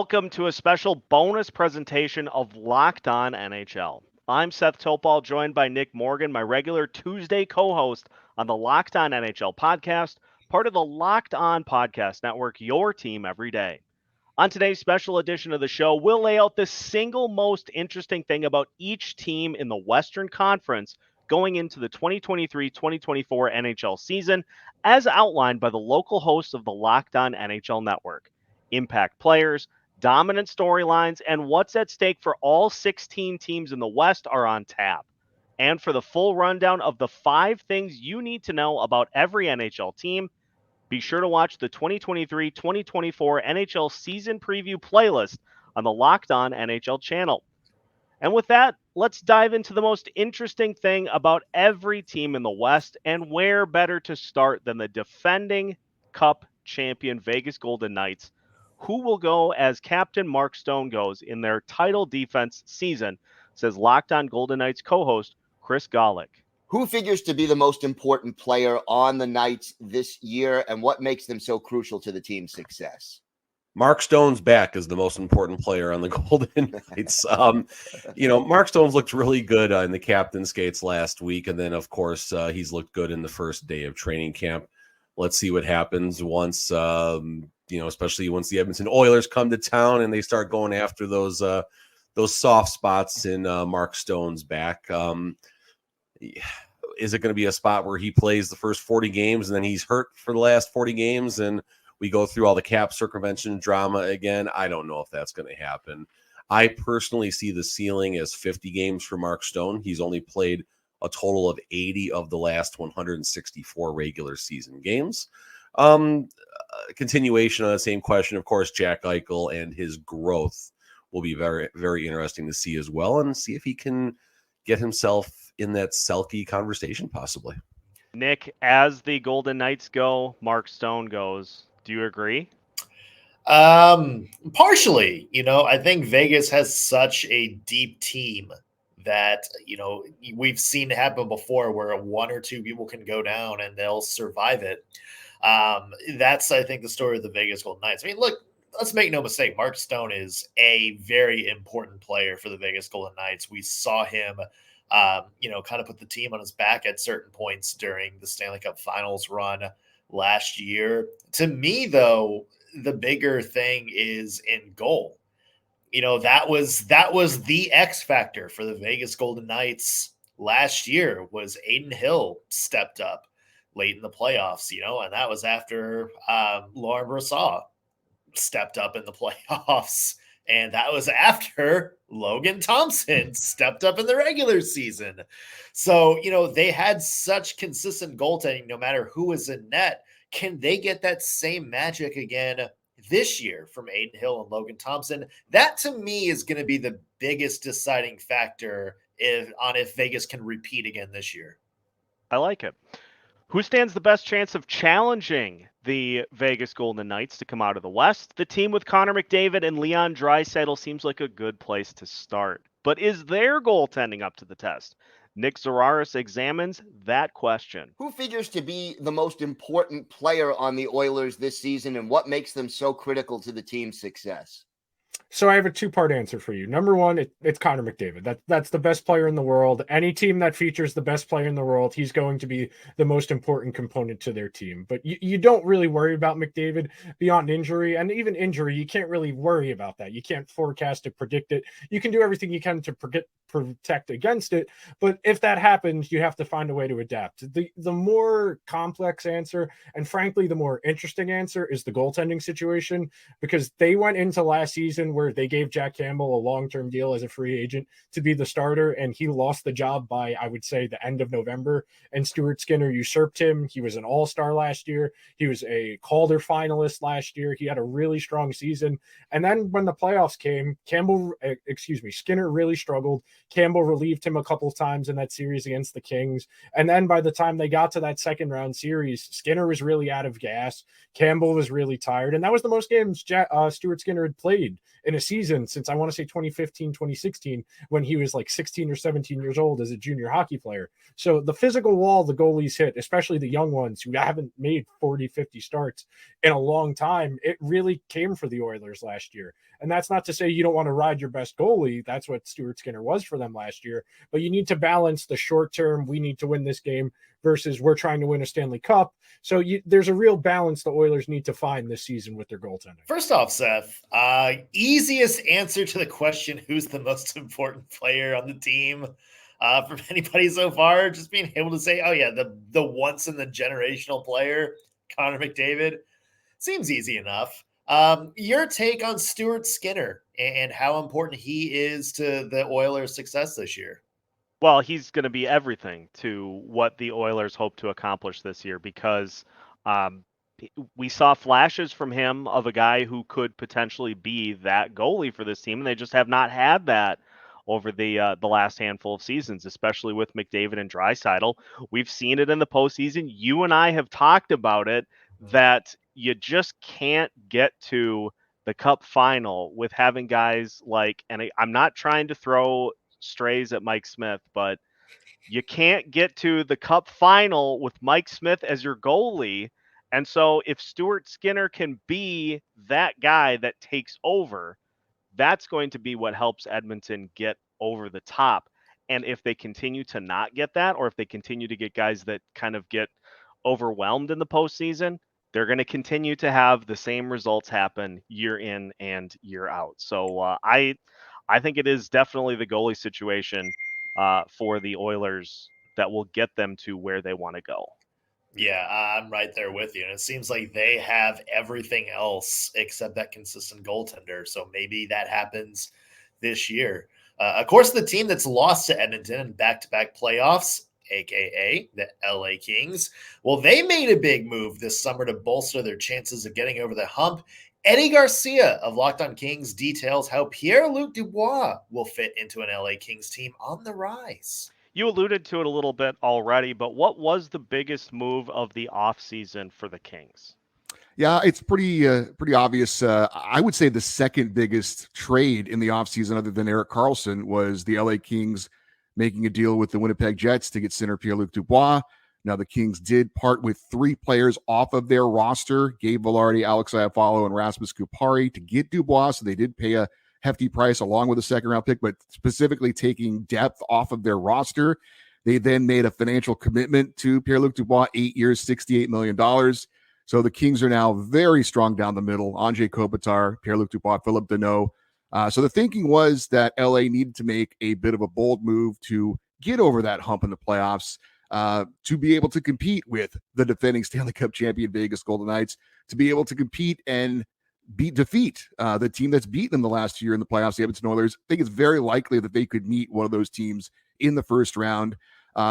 Welcome to a special bonus presentation of Locked On NHL. I'm Seth Toupal, joined by Nick Morgan, my regular Tuesday co-host on the Locked On NHL podcast, part of the Locked On Podcast Network, your team every day. On today's special edition of the show, we'll lay out the single most interesting thing about each team in the Western Conference going into the 2023-2024 NHL season, as outlined by the local hosts of the Locked On NHL Network. Impact players, dominant storylines, and what's at stake for all 16 teams in the West are on tap. And for the full rundown of the 5 things you need to know about every NHL team, be sure to watch the 2023-2024 NHL season preview playlist on the Locked On NHL channel. And with that, let's dive into the most interesting thing about every team in the West, and where better to start than the defending Cup champion Vegas Golden Knights, who will go as Captain Mark Stone goes in their title defense season, says Locked On Golden Knights co-host Chris Golick. Who figures to be the most important player on the Knights this year, and what makes them so crucial to the team's success? Mark Stone's back is the most important player on the Golden Knights. Mark Stone's looked really good in the captain skates last week, and then, of course, he's looked good in the first day of training camp. Let's see what happens once especially once the Edmonton Oilers come to town and they start going after those soft spots in Mark Stone's back. Is it going to be a spot where he plays the first 40 games and then he's hurt for the last 40 games and we go through all the cap circumvention drama again? I don't know if that's going to happen. I personally see the ceiling as 50 games for Mark Stone. He's only played a total of 80 of the last 164 regular season games. Continuation on the same question, of course, Jack Eichel and his growth will be very, very interesting to see as well, and see if he can get himself in that Selke conversation possibly. Nick, as the Golden Knights go, Mark Stone goes. Do you agree? Partially. I think Vegas has such a deep team that, we've seen it happen before where one or two people can go down and they'll survive it. That's, I think, the story of the Vegas Golden Knights. I mean, look, let's make no mistake. Mark Stone is a very important player for the Vegas Golden Knights. We saw him, kind of put the team on his back at certain points during the Stanley Cup Finals run last year. To me, though, the bigger thing is in goal. That was the X factor for the Vegas Golden Knights last year. Was Adin Hill stepped up late in the playoffs, and that was after Laurent Brossoit stepped up in the playoffs. And that was after Logan Thompson stepped up in the regular season. So, they had such consistent goaltending no matter who was in net. Can they get that same magic again this year from Adin Hill and Logan Thompson? That, to me, is going to be the biggest deciding factor if Vegas can repeat again this year. I like it. Who stands the best chance of challenging the Vegas Golden Knights to come out of the West? The team with Connor McDavid and Leon Draisaitl seems like a good place to start. But is their goaltending up to the test? Nick Zararis examines that question. Who figures to be the most important player on the Oilers this season, and what makes them so critical to the team's success? So I have a two-part answer for you. Number one, it's Connor McDavid. That's the best player in the world. Any team that features the best player in the world, he's going to be the most important component to their team. But you don't really worry about McDavid beyond injury. And even injury, you can't really worry about that. You can't forecast it, predict it. You can do everything you can to protect against it. But if that happens, you have to find a way to adapt. The more complex answer, and frankly, the more interesting answer, is the goaltending situation, because they went into last season where they gave Jack Campbell a long-term deal as a free agent to be the starter, and he lost the job by, I would say, the end of November, and Stuart Skinner usurped him. He was an all-star last year. He was a Calder finalist last year. He had a really strong season. And then when the playoffs came, Skinner really struggled. Campbell relieved him a couple of times in that series against the Kings. And then by the time they got to that second round series, Skinner was really out of gas. Campbell was really tired. And that was the most games Stuart Skinner had played in a season since I want to say 2015, 2016, when he was like 16 or 17 years old as a junior hockey player. So the physical wall the goalies hit, especially the young ones who haven't made 40, 50 starts in a long time, it really came for the Oilers last year. And that's not to say you don't want to ride your best goalie. That's what Stuart Skinner was for them last year. But you need to balance the short term, we need to win this game, versus we're trying to win a Stanley Cup. So there's a real balance the Oilers need to find this season with their goaltending. First off, Seth, easiest answer to the question, who's the most important player on the team from anybody so far, just being able to say, oh yeah, the once in the generational player, Connor McDavid, seems easy enough. Your take on Stuart Skinner and how important he is to the Oilers' success this year? Well, he's going to be everything to what the Oilers hope to accomplish this year, because we saw flashes from him of a guy who could potentially be that goalie for this team, and they just have not had that over the last handful of seasons, especially with McDavid and Draisaitl. We've seen it in the postseason. You and I have talked about it, that you just can't get to the Cup final with having guys like, and I'm not trying to throw strays at Mike Smith, but you can't get to the Cup final with Mike Smith as your goalie. And so if Stuart Skinner can be that guy that takes over, that's going to be what helps Edmonton get over the top. And if they continue to not get that, or if they continue to get guys that kind of get overwhelmed in the postseason, they're going to continue to have the same results happen year in and year out. So I think it is definitely the goalie situation for the Oilers that will get them to where they want to go. Yeah, I'm right there with you. And it seems like they have everything else except that consistent goaltender. So maybe that happens this year. Of course, the team that's lost to Edmonton in back-to-back playoffs, a.k.a. the LA Kings, well, they made a big move this summer to bolster their chances of getting over the hump. Eddie Garcia of Locked On Kings details how Pierre-Luc Dubois will fit into an LA Kings team on the rise. You alluded to it a little bit already, but what was the biggest move of the offseason for the Kings? Yeah, it's pretty obvious. I would say the second biggest trade in the offseason, other than Erik Karlsson, was the LA Kings making a deal with the Winnipeg Jets to get center Pierre-Luc Dubois. Now, the Kings did part with 3 players off of their roster, Gabe Vilardi, Alex Iafallo, and Rasmus Kupari, to get Dubois. So they did pay a hefty price along with a second-round pick, but specifically taking depth off of their roster. They then made a financial commitment to Pierre-Luc Dubois, 8 years, $68 million. So the Kings are now very strong down the middle. Anze Kopitar, Pierre-Luc Dubois, Philip Deneau. So the thinking was that LA needed to make a bit of a bold move to get over that hump in the playoffs, to be able to compete with the defending Stanley Cup champion Vegas Golden Knights, to be able to compete and defeat the team that's beaten them the last year in the playoffs, the Edmonton Oilers. I think it's very likely that they could meet one of those teams in the first round.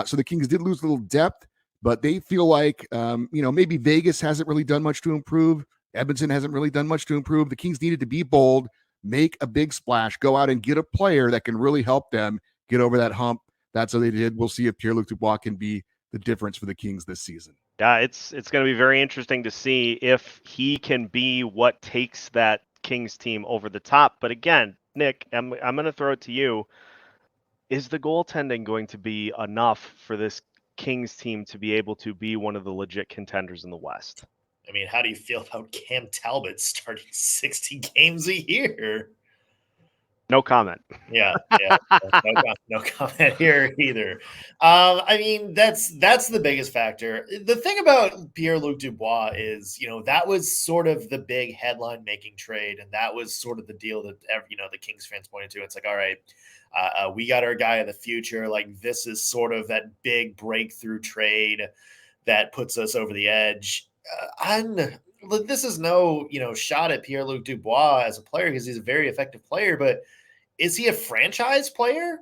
So the Kings did lose a little depth, but they feel like, maybe Vegas hasn't really done much to improve. Edmonton hasn't really done much to improve. The Kings needed to be bold, make a big splash, go out and get a player that can really help them get over that hump. That's what they did. We'll see if Pierre-Luc Dubois can be the difference for the Kings this season. Yeah, it's going to be very interesting to see if he can be what takes that Kings team over the top. But again, Nick, I'm going to throw it to you. Is the goaltending going to be enough for this Kings team to be able to be one of the legit contenders in the West? I mean, how do you feel about Cam Talbot starting 60 games a year? No comment. Yeah, no comment here either. I mean, that's the biggest factor. The thing about Pierre-Luc Dubois is, that was sort of the big headline-making trade, and that was sort of the deal that the Kings fans pointed to. It's like, all right, we got our guy of the future. Like, this is sort of that big breakthrough trade that puts us over the edge. This is no, shot at Pierre-Luc Dubois as a player, because he's a very effective player, but is he a franchise player?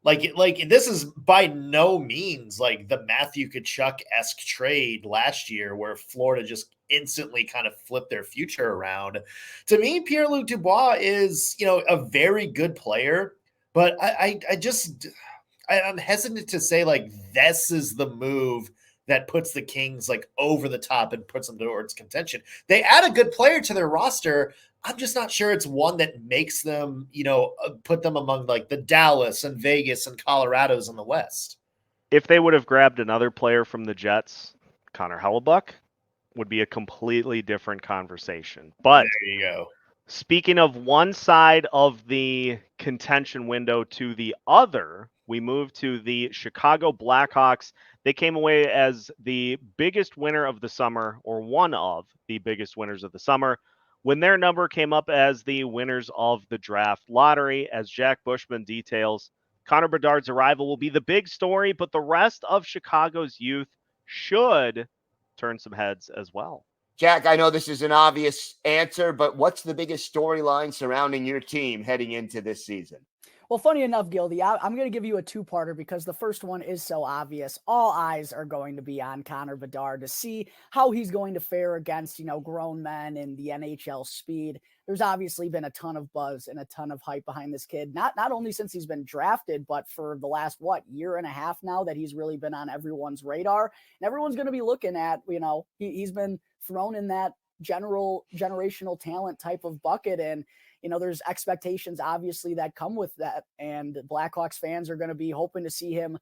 Like this is by no means like the Matthew Tkachuk-esque trade last year where Florida just instantly kind of flipped their future around. To me, Pierre-Luc Dubois is, a very good player, but I'm hesitant to say like this is the move that puts the Kings like over the top and puts them towards contention. They add a good player to their roster, I'm just not sure it's one that makes them, put them among like the Dallas and Vegas and Colorados in the West. If they would have grabbed another player from the Jets, Connor Hellebuck, would be a completely different conversation. But there you go. Speaking of one side of the contention window to the other, we move to the Chicago Blackhawks. They came away as the biggest winner of the summer, or one of the biggest winners of the summer, when their number came up as the winners of the draft lottery. As Jack Bushman details, Connor Bedard's arrival will be the big story, but the rest of Chicago's youth should turn some heads as well. Jack, I know this is an obvious answer, but what's the biggest storyline surrounding your team heading into this season? Well, funny enough, Gildy, I'm going to give you a two-parter because the first one is so obvious. All eyes are going to be on Connor Bedard to see how he's going to fare against, grown men in the NHL speed. There's obviously been a ton of buzz and a ton of hype behind this kid, not only since he's been drafted, but for the last, year and a half now that he's really been on everyone's radar. And everyone's going to be looking at, he's been thrown in that generational talent type of bucket. And, there's expectations obviously that come with that. And Blackhawks fans are going to be hoping to see him,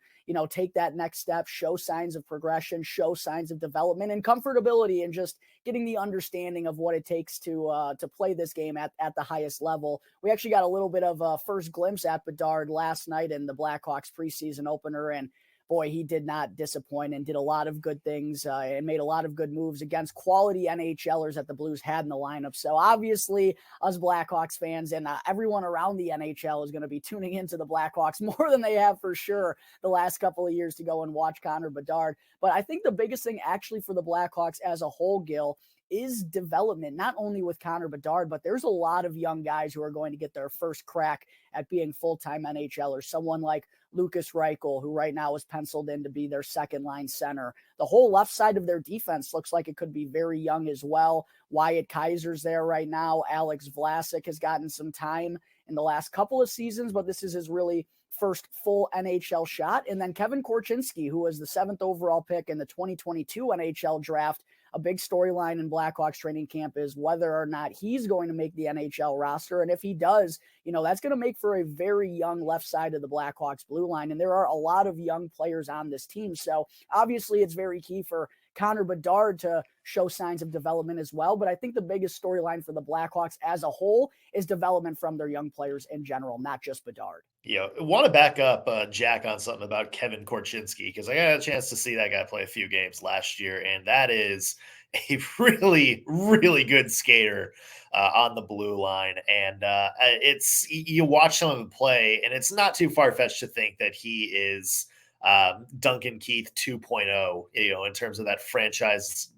take that next step, show signs of progression, show signs of development and comfortability, and just getting the understanding of what it takes to play this game at the highest level. We actually got a little bit of a first glimpse at Bedard last night in the Blackhawks preseason opener, and boy, he did not disappoint and did a lot of good things and made a lot of good moves against quality NHLers that the Blues had in the lineup. So obviously, us Blackhawks fans and everyone around the NHL is going to be tuning into the Blackhawks more than they have for sure the last couple of years to go and watch Connor Bedard. But I think the biggest thing actually for the Blackhawks as a whole, Gil, is development, not only with Connor Bedard, but there's a lot of young guys who are going to get their first crack at being full-time NHLers. Someone like Lukas Reichel, who right now is penciled in to be their second line center. The whole left side of their defense looks like it could be very young as well. Wyatt Kaiser's there right now. Alex Vlasic has gotten some time in the last couple of seasons, but this is his really first full NHL shot. And then Kevin Korchinski, who was the 7th overall pick in the 2022 NHL draft. A big storyline in Blackhawks training camp is whether or not he's going to make the NHL roster. And if he does, that's going to make for a very young left side of the Blackhawks blue line. And there are a lot of young players on this team. So obviously it's very key for Connor Bedard to show signs of development as well. But I think the biggest storyline for the Blackhawks as a whole is development from their young players in general, not just Bedard. I want to back up Jack on something about Kevin Korchinski, because I got a chance to see that guy play a few games last year, and that is a really, really good skater on the blue line. And you watch some of him play, and it's not too far-fetched to think that he is Duncan Keith 2.0, in terms of that franchise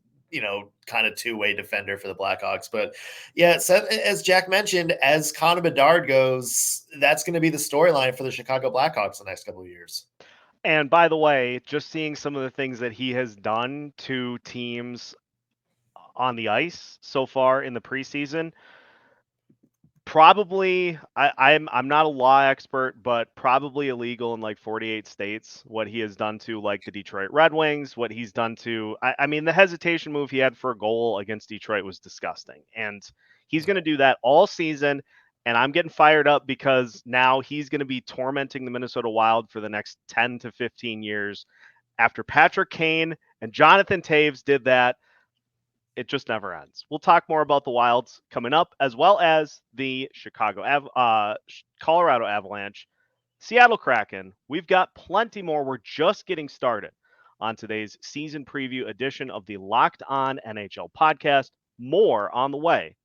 kind of two-way defender for the Blackhawks. But yeah, as Jack mentioned, as Connor Bedard goes, that's going to be the storyline for the Chicago Blackhawks the next couple of years. And by the way, just seeing some of the things that he has done to teams on the ice so far in the preseason, probably I'm not a law expert, but probably illegal in like 48 states. What he has done to like the Detroit Red Wings, what he's done to I mean the hesitation move he had for a goal against Detroit was disgusting, and he's going to do that all season. And I'm getting fired up because now he's going to be tormenting the Minnesota Wild for the next 10 to 15 years. After Patrick Kane and Jonathan Toews did that, it just never ends. We'll talk more about the Wilds coming up, as well as the Colorado Avalanche, Seattle Kraken. We've got plenty more. We're just getting started on today's season preview edition of the Locked On NHL podcast. More on the way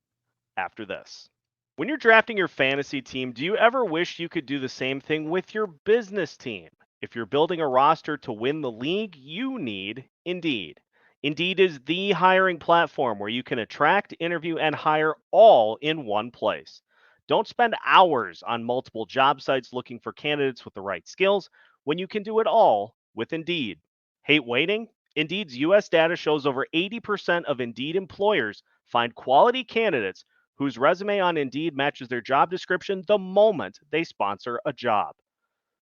after this. When you're drafting your fantasy team, do you ever wish you could do the same thing with your business team? If you're building a roster to win the league, you need Indeed. Indeed is the hiring platform where you can attract, interview, and hire all in one place. Don't spend hours on multiple job sites looking for candidates with the right skills when you can do it all with Indeed. Hate waiting? Indeed's U.S. data shows over 80% of Indeed employers find quality candidates whose resume on Indeed matches their job description the moment they sponsor a job.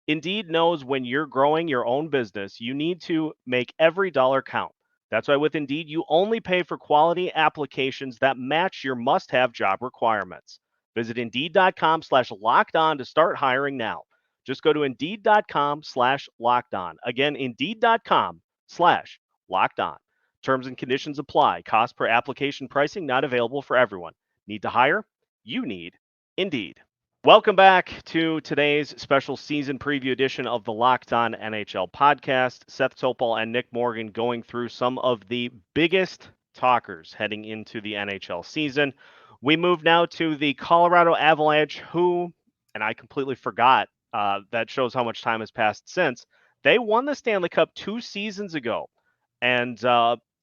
Indeed knows when you're growing your own business, you need to make every dollar count. That's why with Indeed, you only pay for quality applications that match your must-have job requirements. Visit Indeed.com/lockedon to start hiring now. Just go to Indeed.com/lockedon. Again, Indeed.com/lockedon. Terms and conditions apply. Cost per application pricing not available for everyone. Need to hire? You need Indeed. Welcome back to today's special season preview edition of the Locked On NHL podcast. Seth Toupal and Nick Morgan going through some of the biggest talkers heading into the NHL season. We move now to the Colorado Avalanche, who, and I completely forgot, that shows how much time has passed since, they won the Stanley Cup 2 seasons ago. And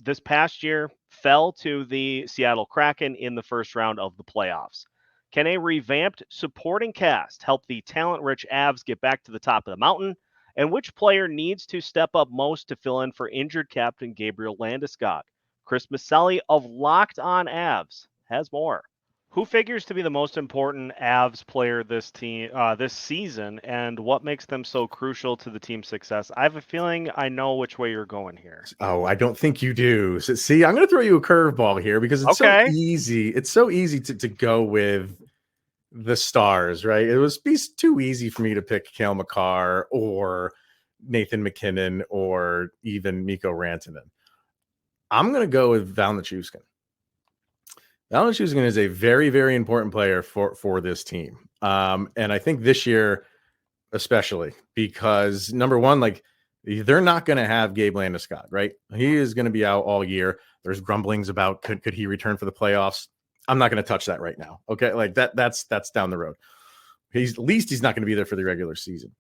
this past year fell to the Seattle Kraken in the first round of the playoffs. Can a revamped supporting cast help the talent-rich Avs get back to the top of the mountain? And which player needs to step up most to fill in for injured captain Gabriel Landeskog? Chris Maselli of Locked On Avs has more. Who figures to be the most important Avs player this season, and what makes them so crucial to the team's success? I have a feeling I know which way you're going here. Oh, I don't think you do. So, see, I'm going to throw you a curveball here because it's so easy. It's so easy to go with the stars, right? It was too easy for me to pick Cale Makar or Nathan McKinnon or even Mikko Rantanen. I'm going to go with Val Nichushkin. Val Nichushkin is a very, very important player for this team. And I think this year, especially because number one, like they're not going to have Gabe Landeskog, right? He is going to be out all year. There's grumblings about could he return for the playoffs? I'm not going to touch that right now. Okay. Like that's down the road. At least he's not going to be there for the regular season.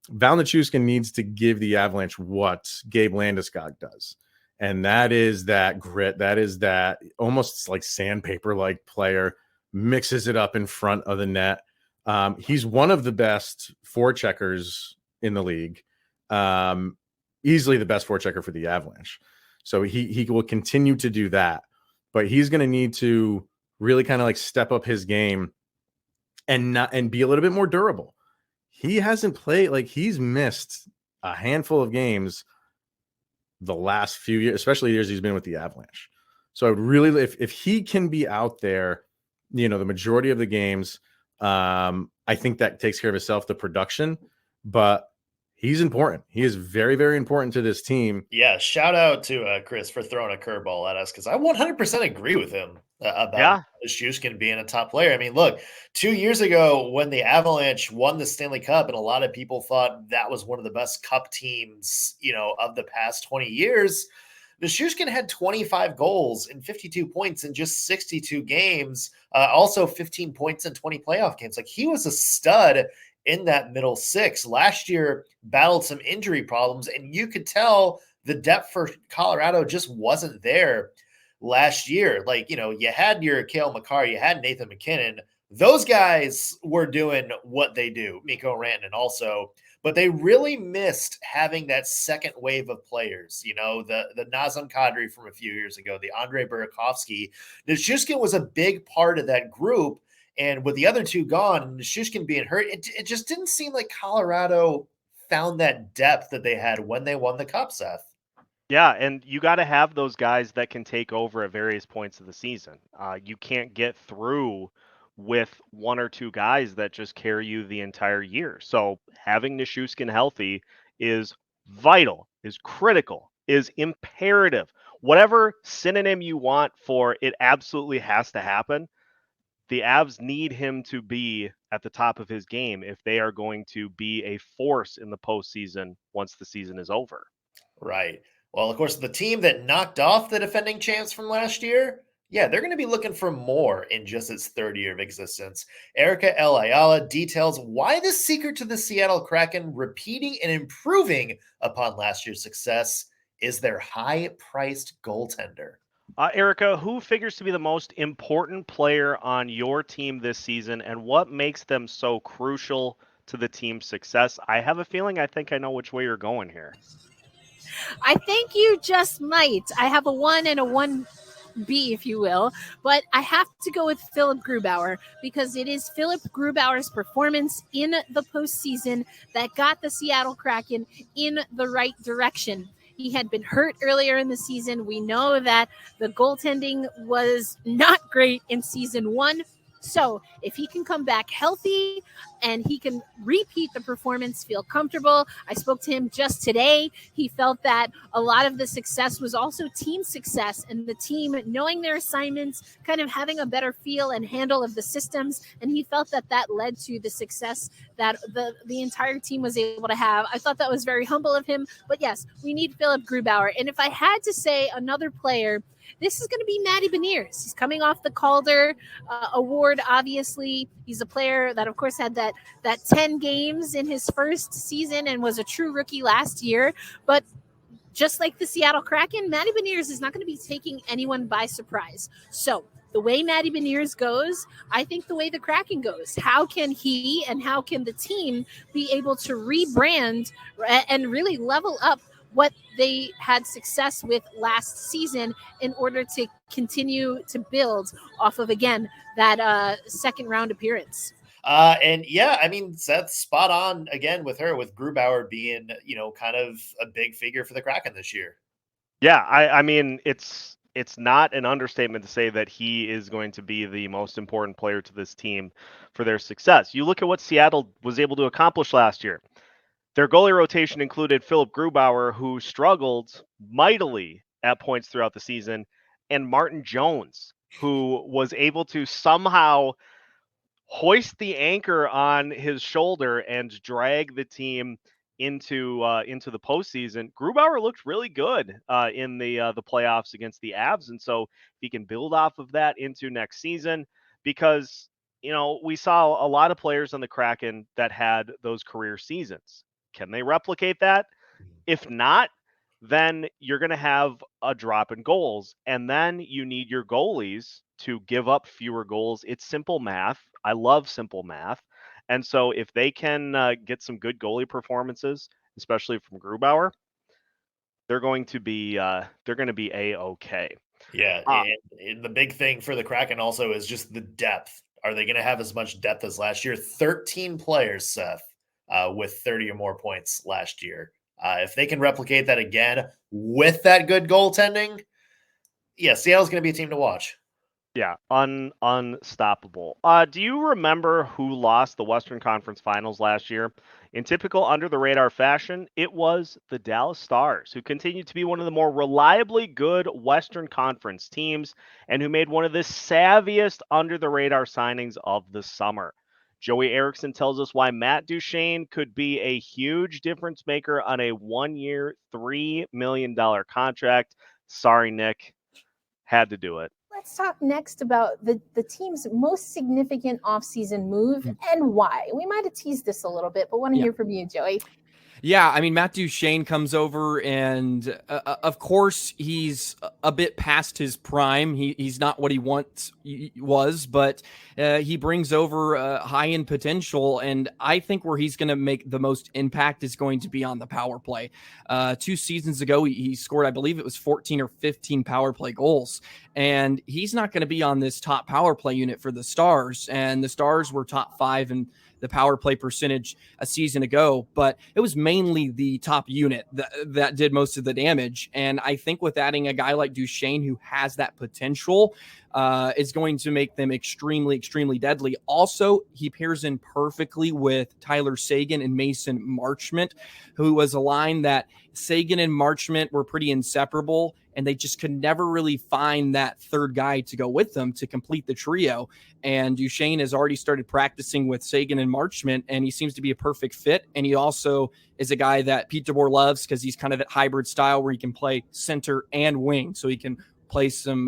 Val Nichushkin needs to give the Avalanche what Gabe Landeskog does. And that is that grit. That is that almost like sandpaper-like player, mixes it up in front of the net. He's one of the best forecheckers in the league, easily the best forechecker for the Avalanche. So he will continue to do that, but he's going to need to really kind of like step up his game and be a little bit more durable. He hasn't played, like he's missed a handful of games the last few years, especially years he's been with the Avalanche. So I would really, if he can be out there, the majority of the games, I think that takes care of itself, the production, but he's important. He is very, very important to this team. Yeah. Shout out to Chris for throwing a curveball at us, because I 100% agree with him about Nichushkin being a top player. I mean, look, 2 years ago when the Avalanche won the Stanley Cup, and a lot of people thought that was one of the best cup teams, of the past 20 years, Nichushkin had 25 goals and 52 points in just 62 games, also 15 points in 20 playoff games. Like, he was a stud in that middle six. Last year battled some injury problems, and you could tell the depth for Colorado just wasn't there last year. Like, you had your Cale Makar, you had Nathan McKinnon. Those guys were doing what they do, Mikko Rantanen also, but they really missed having that second wave of players, the Nazem Kadri from a few years ago, the Andrei Burakovsky. Nichushkin was a big part of that group. And with the other two gone and Nichushkin being hurt, it just didn't seem like Colorado found that depth that they had when they won the Cup, Seth. Yeah, and you got to have those guys that can take over at various points of the season. You can't get through with one or two guys that just carry you the entire year. So having Nichushkin healthy is vital, is critical, is imperative. Whatever synonym you want for it absolutely has to happen. The Avs need him to be at the top of his game if they are going to be a force in the postseason once the season is over. Right. Well, of course, the team that knocked off the defending champs from last year, they're going to be looking for more in just its third year of existence. Erica El Ayala details why the secret to the Seattle Kraken repeating and improving upon last year's success is their high-priced goaltender. Erica, who figures to be the most important player on your team this season, and what makes them so crucial to the team's success? I have a feeling I think I know which way you're going here. I think you just might. I have a 1 and a 1B, if you will, but I have to go with Philip Grubauer, because it is Philip Grubauer's performance in the postseason that got the Seattle Kraken in the right direction. He had been hurt earlier in the season. We know that the goaltending was not great in season 1. So if he can come back healthy and he can repeat the performance, feel comfortable. I spoke to him just today. He felt that a lot of the success was also team success and the team knowing their assignments, kind of having a better feel and handle of the systems. And he felt that that led to the success that the entire team was able to have. I thought that was very humble of him. But yes, we need Philip Grubauer. And if I had to say another player, this is going to be Matty Beniers. He's coming off the Calder award, obviously. He's a player that, of course, had that 10 games in his first season and was a true rookie last year. But just like the Seattle Kraken, Matty Beniers is not going to be taking anyone by surprise. So the way Matty Beniers goes, I think the way the Kraken goes. How can he and how can the team be able to rebrand and really level up what they had success with last season in order to continue to build off of, again, that second round appearance? And yeah, I mean, Seth's spot on again with Grubauer being, kind of a big figure for the Kraken this year. Yeah, I mean, it's not an understatement to say that he is going to be the most important player to this team for their success. You look at what Seattle was able to accomplish last year. Their goalie rotation included Philip Grubauer, who struggled mightily at points throughout the season, and Martin Jones, who was able to somehow hoist the anchor on his shoulder and drag the team into the postseason. Grubauer looked really good in the playoffs against the Avs, and so he can build off of that into next season, because we saw a lot of players on the Kraken that had those career seasons. Can they replicate that? If not, then you're going to have a drop in goals, and then you need your goalies to give up fewer goals. It's simple math. I love simple math. And so if they can get some good goalie performances, especially from Grubauer, they're going to be A-okay. Yeah, and the big thing for the Kraken also is just the depth. Are they going to have as much depth as last year? 13 players, Seth, with 30 or more points last year. If they can replicate that again with that good goaltending, yeah, Seattle's going to be a team to watch. Yeah, unstoppable. Do you remember who lost the Western Conference Finals last year? In typical under-the-radar fashion, it was the Dallas Stars, who continue to be one of the more reliably good Western Conference teams and who made one of the savviest under-the-radar signings of the summer. Joey Erickson tells us why Matt Duchene could be a huge difference maker on a 1-year, $3 million contract. Sorry, Nick. Had to do it. Let's talk next about the team's most significant offseason move and why. We might have teased this a little bit, but want to hear from you, Joey. Yeah, I mean, Matt Duchene comes over, and of course, he's a bit past his prime. He's not what he once was, but he brings over high-end potential, and I think where he's going to make the most impact is going to be on the power play. 2 seasons ago, he scored, I believe it was 14 or 15 power play goals, and he's not going to be on this top power play unit for the Stars, and the Stars were top 5 in the power play percentage a season ago, but it was mainly the top unit that did most of the damage. And I think with adding a guy like Duchene, who has that potential, is going to make them extremely, extremely deadly. Also, he pairs in perfectly with Tyler Seguin and Mason Marchment, who was a line that Seguin and Marchment were pretty inseparable, and they just could never really find that third guy to go with them to complete the trio. And Duchene has already started practicing with Seguin and Marchment, and he seems to be a perfect fit. And he also is a guy that Pete DeBoer loves because he's kind of that hybrid style where he can play center and wing, so he can play some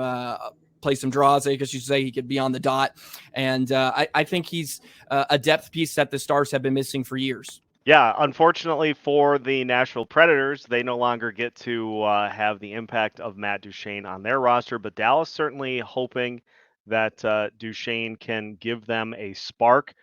draws, I guess you say. He could be on the dot. And I think he's a depth piece that the Stars have been missing for years. Yeah, unfortunately for the Nashville Predators, they no longer get to have the impact of Matt Duchene on their roster, but Dallas certainly hoping that Duchene can give them a spark.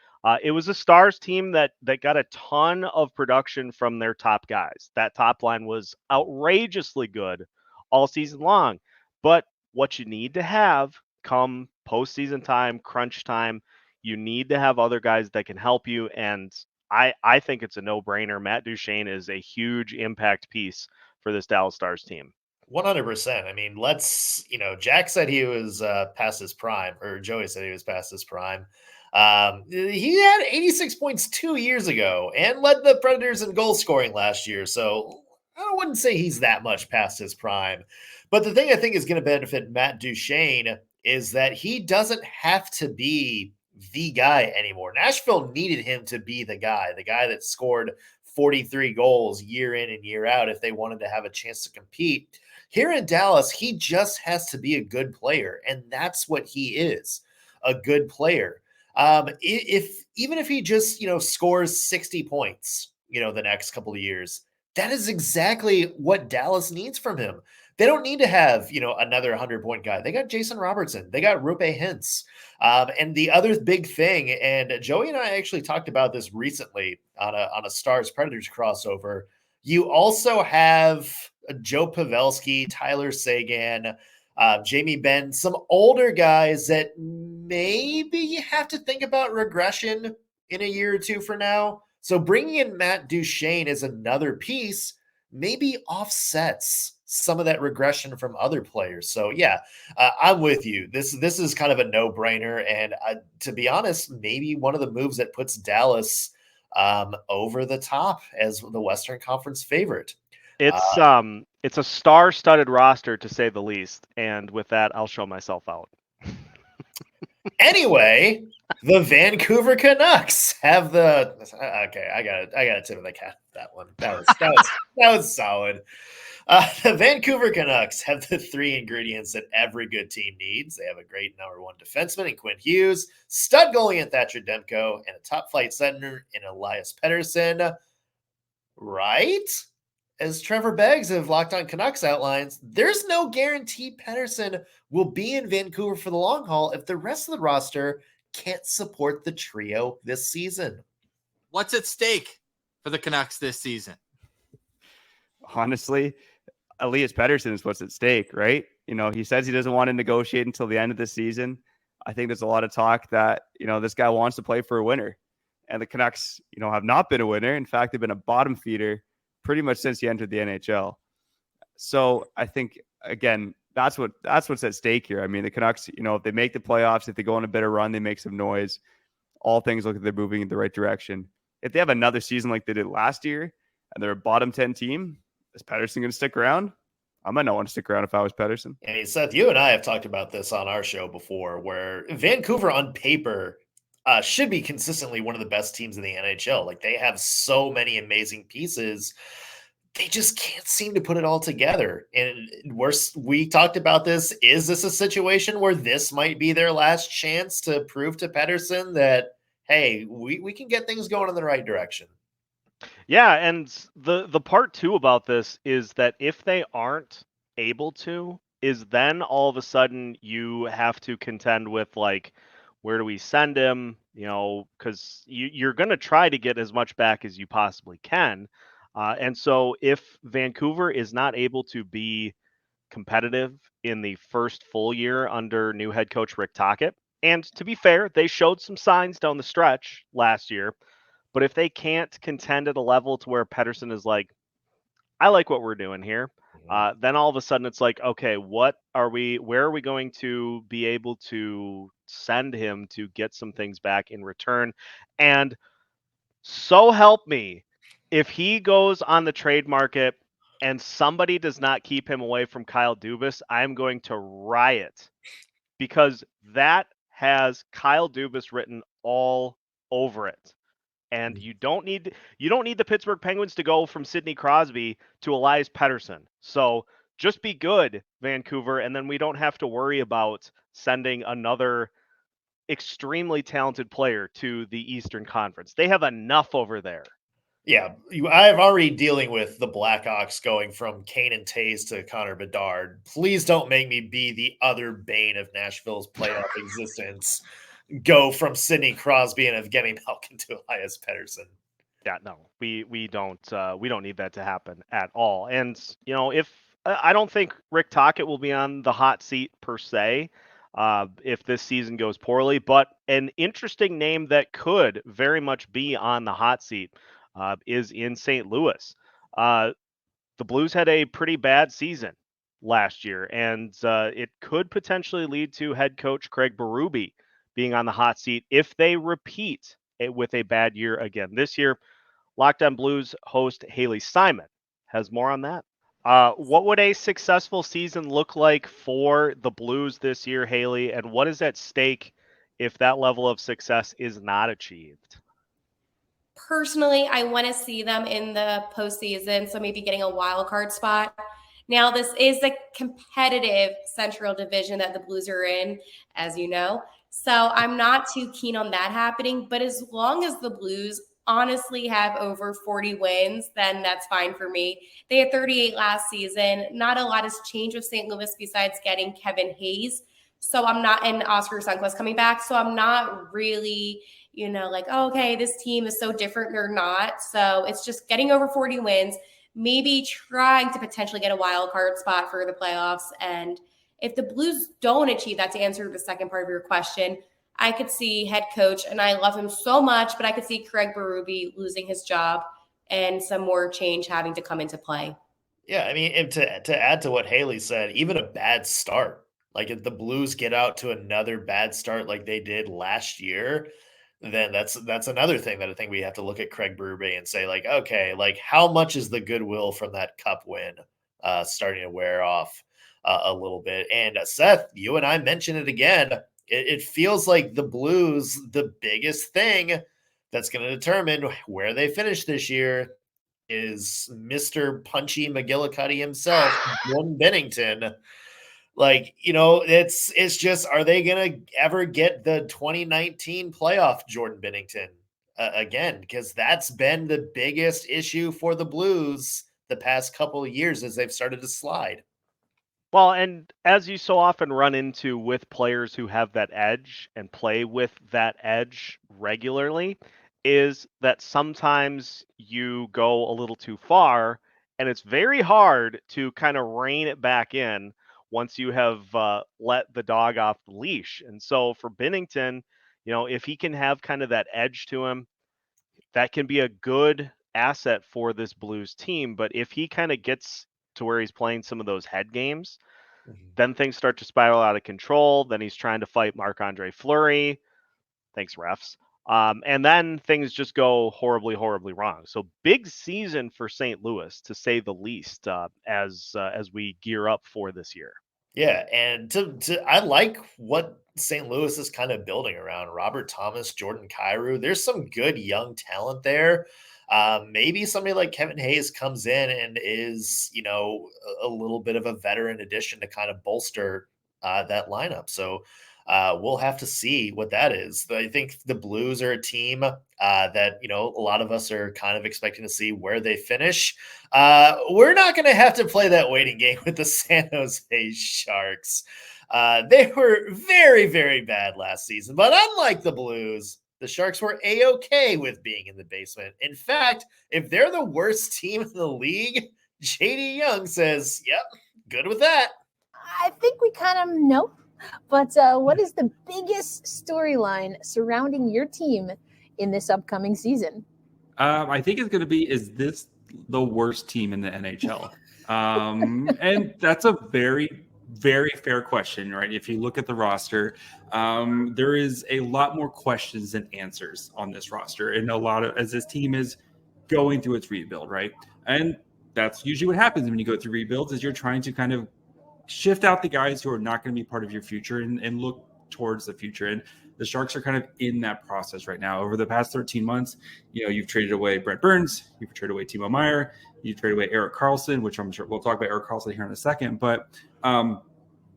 It was a Stars team that got a ton of production from their top guys. That top line was outrageously good all season long, but what you need to have come postseason time, crunch time, you need to have other guys that can help you, and I think it's a no-brainer. Matt Duchene is a huge impact piece for this Dallas Stars team. 100%. I mean, Jack said he was past his prime, or Joey said he was past his prime. He had 86 points 2 years ago and led the Predators in goal scoring last year. So I wouldn't say he's that much past his prime. But the thing I think is going to benefit Matt Duchene is that he doesn't have to be the guy anymore. Nashville needed him to be the guy that scored 43 goals year in and year out if they wanted to have a chance to compete. Here in Dallas, he just has to be a good player, and that's what he is, a good player. Even if he just, scores 60 points, the next couple of years, that is exactly what Dallas needs from him. They don't need to have, another 100-point guy. They got Jason Robertson. They got Rupe Hintz. And the other big thing, and Joey and I actually talked about this recently on a Stars Predators crossover. You also have Joe Pavelski, Tyler Seguin, Jamie Benn, some older guys that maybe you have to think about regression in a year or two for now. So bringing in Matt Duchene as another piece maybe offsets some of that regression from other players. So yeah, I'm with you. This is kind of a no-brainer. And to be honest, maybe one of the moves that puts Dallas over the top as the Western Conference favorite. It's a star-studded roster, to say the least. And with that, I'll show myself out. Anyway, the Vancouver Canucks have the I got a tip of the cap that one. That was solid. The Vancouver Canucks have the three ingredients that every good team needs. They have a great number one defenseman in Quinn Hughes, stud goalie in Thatcher Demko, and a top flight center in Elias Pettersson. Right? As Trevor Beggs of Locked On Canucks outlines, there's no guarantee Pettersson will be in Vancouver for the long haul if the rest of the roster can't support the trio this season. What's at stake for the Canucks this season? Honestly, Elias Pettersson is what's at stake, right? He says he doesn't want to negotiate until the end of the season. I think there's a lot of talk that, this guy wants to play for a winner. And the Canucks, have not been a winner. In fact, they've been a bottom feeder pretty much since he entered the NHL. So I think, again, that's what's at stake here. I mean, the Canucks, if they make the playoffs, if they go on a better run, they make some noise. All things look like they're moving in the right direction. If they have another season like they did last year and they're a bottom 10 team, is Pettersson going to stick around? I might not want to stick around if I was Pettersson. I mean, Seth, you and I have talked about this on our show before, where Vancouver on paper should be consistently one of the best teams in the NHL. Like, they have so many amazing pieces. They just can't seem to put it all together. And we talked about this. Is this a situation where this might be their last chance to prove to Pettersson that, hey, we can get things going in the right direction? Yeah, and the part too about this is that if they aren't able to, is then all of a sudden you have to contend with, like, where do we send him? Because you're going to try to get as much back as you possibly can. And so if Vancouver is not able to be competitive in the first full year under new head coach Rick Tocchet, and to be fair, they showed some signs down the stretch last year, but if they can't contend at a level to where Pettersson is like, I like what we're doing here, then all of a sudden it's like, okay, where are we going to be able to send him to get some things back in return? And so help me, if he goes on the trade market and somebody does not keep him away from Kyle Dubas, I'm going to riot, because that has Kyle Dubas written all over it. And you don't need the Pittsburgh Penguins to go from Sidney Crosby to Elias Pettersson. So just be good, Vancouver, and then we don't have to worry about sending another extremely talented player to the Eastern Conference. They have enough over there. Yeah, I've already dealing with the Blackhawks going from Kane and Taves to Connor Bedard. Please don't make me be the other bane of Nashville's playoff existence. Go from Sidney Crosby and Evgeny Malkin to Elias Pettersson. Yeah, no, we don't need that to happen at all. And if I don't think Rick Tocchet will be on the hot seat per se if this season goes poorly, but an interesting name that could very much be on the hot seat is in St. Louis. The the Blues had a pretty bad season last year, and it could potentially lead to head coach Craig Berube being on the hot seat if they repeat it with a bad year again this year. Locked On Blues host Haley Simon has more on that. What would a successful season look like for the Blues this year, Haley, and what is at stake if that level of success is not achieved? Personally, I want to see them in the postseason, so maybe getting a wild card spot. Now, this is the competitive Central Division that the Blues are in, as you know. So I'm not too keen on that happening. But as long as the Blues honestly have over 40 wins, then that's fine for me. They had 38 last season. Not a lot has changed with St. Louis besides getting Kevin Hayes. So I'm not, and Oscar Sundqvist coming back. So I'm not really, like, oh, okay, this team is so different or not. So it's just getting over 40 wins, maybe trying to potentially get a wild card spot for the playoffs. And if the Blues don't achieve that, to answer the second part of your question, I could see head coach, and I love him so much, but I could see Craig Berube losing his job and some more change having to come into play. Yeah, I mean, and to add to what Haley said, even a bad start, like if the Blues get out to another bad start like they did last year, then that's another thing that I think we have to look at Craig Berube and say, like, okay, like how much is the goodwill from that cup win starting to wear off a little bit? And Seth, you and I mentioned it again. It feels like the Blues, the biggest thing that's going to determine where they finish this year is Mr. Punchy McGillicuddy himself, Jordan Binnington. Like, it's just, are they going to ever get the 2019 playoff Jordan Binnington again? Because that's been the biggest issue for the Blues the past couple of years as they've started to slide. Well, and as you so often run into with players who have that edge and play with that edge regularly, is that sometimes you go a little too far, and it's very hard to kind of rein it back in once you have let the dog off the leash. And so for Binnington, if he can have kind of that edge to him, that can be a good asset for this Blues team. But if he kind of gets to where he's playing some of those head games, then things start to spiral out of control. Then he's trying to fight Marc-Andre Fleury. Thanks, refs. And then things just go horribly, horribly wrong. So big season for St. Louis, to say the least, as we gear up for this year. Yeah, and I like what St. Louis is kind of building around Robert Thomas, Jordan Kyrou. There's some good young talent there. Maybe somebody like Kevin Hayes comes in and is, a little bit of a veteran addition to kind of bolster that lineup. So we'll have to see what that is. I think the Blues are a team that, a lot of us are kind of expecting to see where they finish. We're not going to have to play that waiting game with the San Jose Sharks. They were very, very bad last season, but unlike the Blues, the Sharks were A-okay with being in the basement. In fact, if they're the worst team in the league, JD Young says, yep, good with that. I think we kind of know. But what is the biggest storyline surrounding your team in this upcoming season? I think it's going to be, is this the worst team in the NHL? And that's a very, very fair question, right? If you look at the roster, there is a lot more questions than answers on this roster. And as this team is going through its rebuild, right? And that's usually what happens when you go through rebuilds, is you're trying to kind of shift out the guys who are not going to be part of your future and look towards the future. And the Sharks are kind of in that process right now. Over the past 13 months, you've traded away Brent Burns, you've traded away Timo Meier, you've traded away Erik Karlsson, which I'm sure we'll talk about Erik Karlsson here in a second. But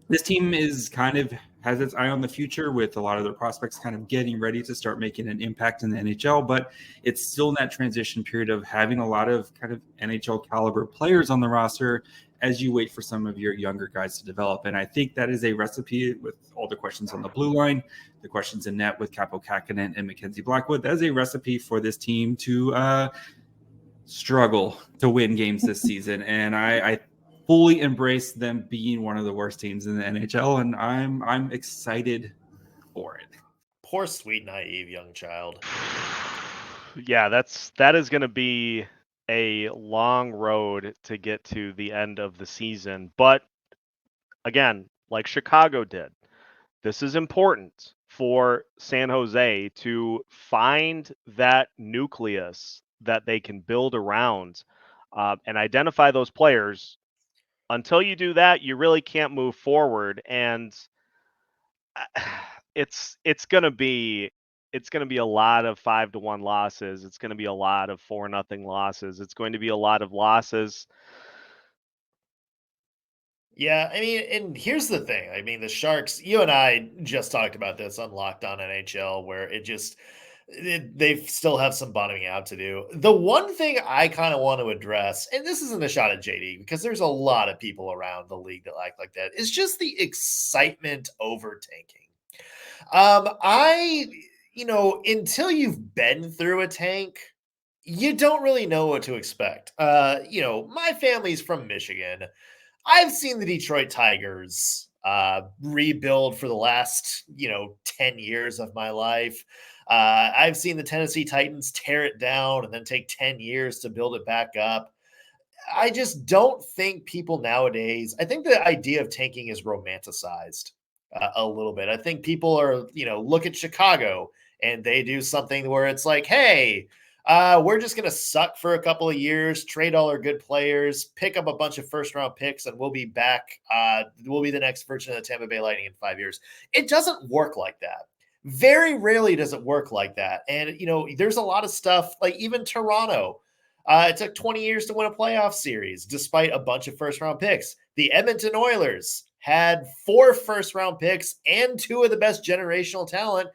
this team is kind of has its eye on the future, with a lot of their prospects kind of getting ready to start making an impact in the NHL. But it's still in that transition period of having a lot of kind of NHL caliber players on the roster as you wait for some of your younger guys to develop. And I think that is a recipe, with all the questions on the blue line, the questions in net with Capo Kakkonen and Mackenzie Blackwood. That is a recipe for this team to struggle to win games this season. And I fully embrace them being one of the worst teams in the NHL, and I'm excited for it. Poor, sweet, naive young child. Yeah, that is going to be a long road to get to the end of the season. But again, like Chicago did, this is important for San Jose to find that nucleus that they can build around and identify those players. Until you do that, you really can't move forward. And it's gonna be a lot of 5-1 losses. It's gonna be a lot of 4-0 losses. It's going to be a lot of losses. Yeah, I mean, and here's the thing. I mean, the Sharks, you and I just talked about this on Locked On NHL, where they still have some bottoming out to do. The one thing I kind of want to address, and this isn't a shot at JD, because there's a lot of people around the league that act like that, is just the excitement over tanking. Until you've been through a tank, you don't really know what to expect. My family's from Michigan. I've seen the Detroit Tigers rebuild for the last, 10 years of my life. I've seen the Tennessee Titans tear it down and then take 10 years to build it back up. I just don't think people nowadays, I think the idea of tanking is romanticized a little bit. I think people are, look at Chicago and they do something where it's like, hey, we're just going to suck for a couple of years, trade all our good players, pick up a bunch of first-round picks, and we'll be back. We'll be the next version of the Tampa Bay Lightning in 5 years. It doesn't work like that. Very rarely does it work like that. And, there's a lot of stuff, like even Toronto. It took 20 years to win a playoff series, despite a bunch of first-round picks. The Edmonton Oilers had 4 first-round picks and 2 of the best generational talent,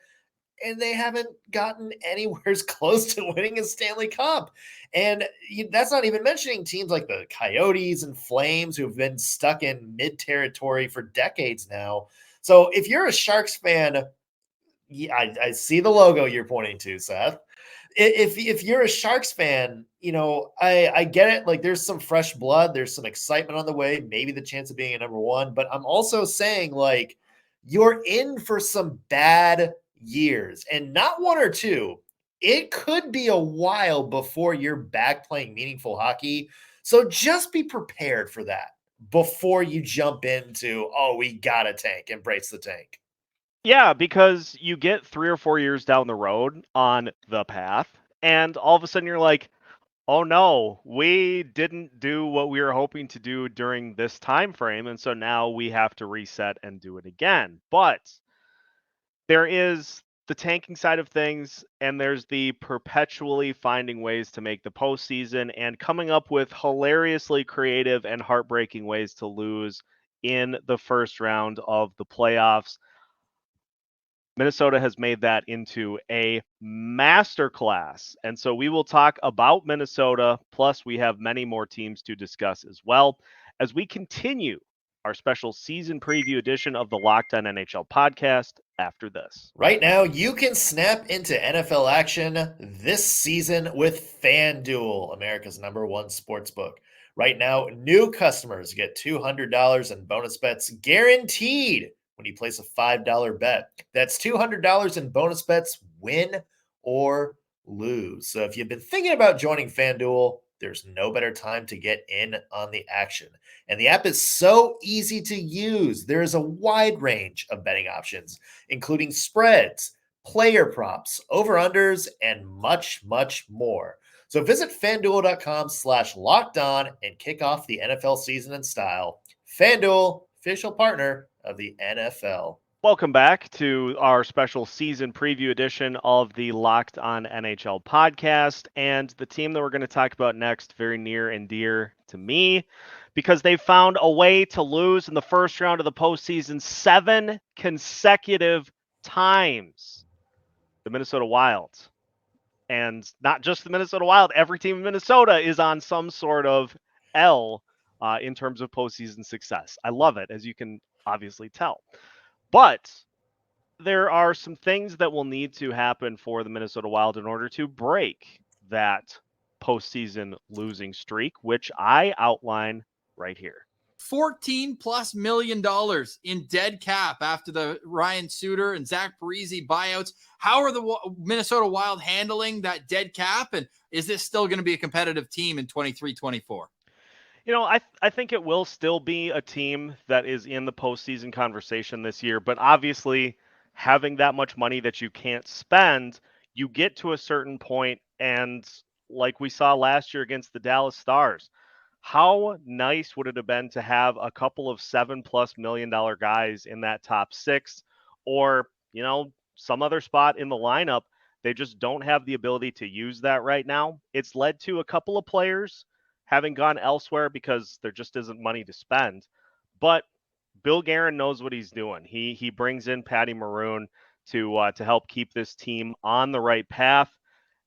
and they haven't gotten anywhere close to winning a Stanley Cup. And that's not even mentioning teams like the Coyotes and Flames, who've been stuck in mid-territory for decades now. So if you're a Sharks fan, I see the logo you're pointing to, Seth. If you're a Sharks fan, I get it. Like, there's some fresh blood. There's some excitement on the way. Maybe the chance of being a number one. But I'm also saying, like, you're in for some bad years, and not 1 or 2. It could be a while before you're back playing meaningful hockey. So just be prepared for that before you jump into, oh, we got to tank, embrace the tank. Yeah, because you get 3 or 4 years down the road on the path, and all of a sudden you're like, oh no, we didn't do what we were hoping to do during this time frame, and so now we have to reset and do it again. But there is the tanking side of things, and there's the perpetually finding ways to make the postseason and coming up with hilariously creative and heartbreaking ways to lose in the first round of the playoffs. Minnesota has made that into a masterclass. And so we will talk about Minnesota, plus we have many more teams to discuss as well as we continue our special season preview edition of the Locked On NHL podcast after this. Right now, you can snap into NFL action this season with FanDuel, America's #1 sportsbook. Right now, new customers get $200 in bonus bets guaranteed when you place a $5 bet. That's $200 in bonus bets, win or lose. So if you've been thinking about joining FanDuel, there's no better time to get in on the action. And the app is so easy to use. There is a wide range of betting options, including spreads, player props, over-unders, and much, much more. So visit FanDuel.com/lockedon and kick off the NFL season in style. FanDuel, official partner of the NFL. Welcome back to our special season preview edition of the Locked On NHL podcast. And the team that we're going to talk about next, very near and dear to me, because they found a way to lose in the first round of the postseason 7 consecutive times. The Minnesota Wild. And not just the Minnesota Wild, every team in Minnesota is on some sort of L in terms of postseason success. I love it, as you can obviously tell. But there are some things that will need to happen for the Minnesota Wild in order to break that postseason losing streak, which I outline right here. $14+ million in dead cap after the Ryan Suter and Zach Parise buyouts. How are the Minnesota Wild handling that dead cap? And is this still going to be a competitive team in 23-24? I think it will still be a team that is in the postseason conversation this year, but obviously having that much money that you can't spend, you get to a certain point, and like we saw last year against the Dallas Stars, how nice would it have been to have a couple of $7+ million guys in that top six, or, some other spot in the lineup? They just don't have the ability to use that right now. It's led to a couple of players having gone elsewhere because there just isn't money to spend. But Bill Guerin knows what he's doing. He brings in Patty Maroon to help keep this team on the right path.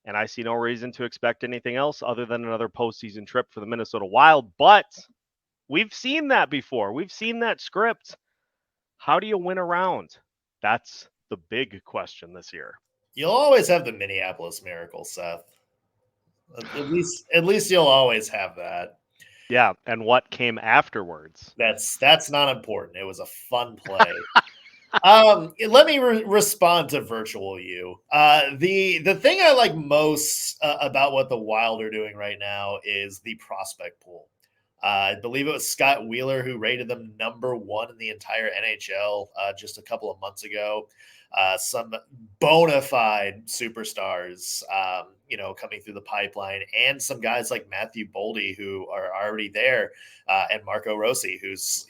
And I see no reason to expect anything else other than another postseason trip for the Minnesota Wild. But we've seen that before. We've seen that script. How do you win around? That's the big question this year. You'll always have the Minneapolis Miracle, Seth. At least you'll always have that. Yeah, and what came afterwards? That's not important. It was a fun play. Let me respond to Virtual You. The thing I like most about what the Wild are doing right now is the prospect pool. I believe it was Scott Wheeler who rated them number 1 in the entire NHL just a couple of months ago. Some bona fide superstars, coming through the pipeline, and some guys like Matthew Boldy who are already there, and Marco Rossi, who's,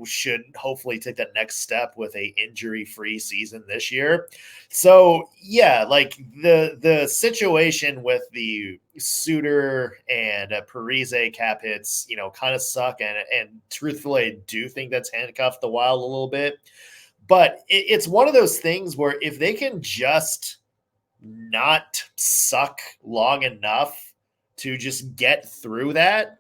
should hopefully take that next step with a injury-free season this year. So yeah, like the situation with the Suter and Parise cap hits, kind of suck. And truthfully, I do think that's handcuffed the Wild a little bit. But it's one of those things where if they can just not suck long enough to just get through that,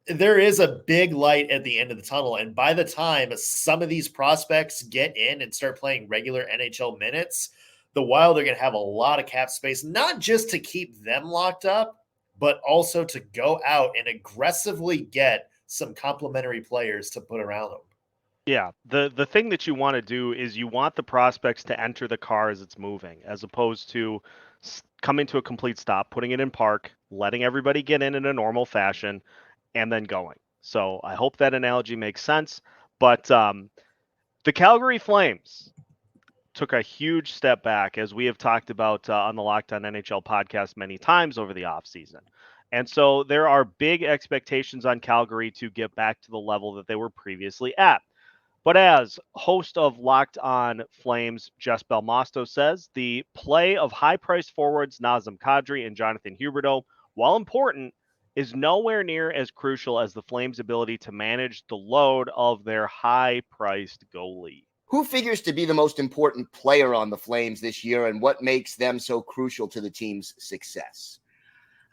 there is a big light at the end of the tunnel. And by the time some of these prospects get in and start playing regular NHL minutes, the Wild are going to have a lot of cap space, not just to keep them locked up, but also to go out and aggressively get some complementary players to put around them. Yeah, the thing that you want to do is you want the prospects to enter the car as it's moving, as opposed to coming to a complete stop, putting it in park, letting everybody get in a normal fashion, and then going. So I hope that analogy makes sense. But the Calgary Flames took a huge step back, as we have talked about on the Locked On NHL podcast many times over the offseason. And so there are big expectations on Calgary to get back to the level that they were previously at. But as host of Locked On Flames, Jess Belmosto says, the play of high-priced forwards Nazem Kadri and Jonathan Huberdeau, while important, is nowhere near as crucial as the Flames' ability to manage the load of their high-priced goalie. Who figures to be the most important player on the Flames this year, and what makes them so crucial to the team's success?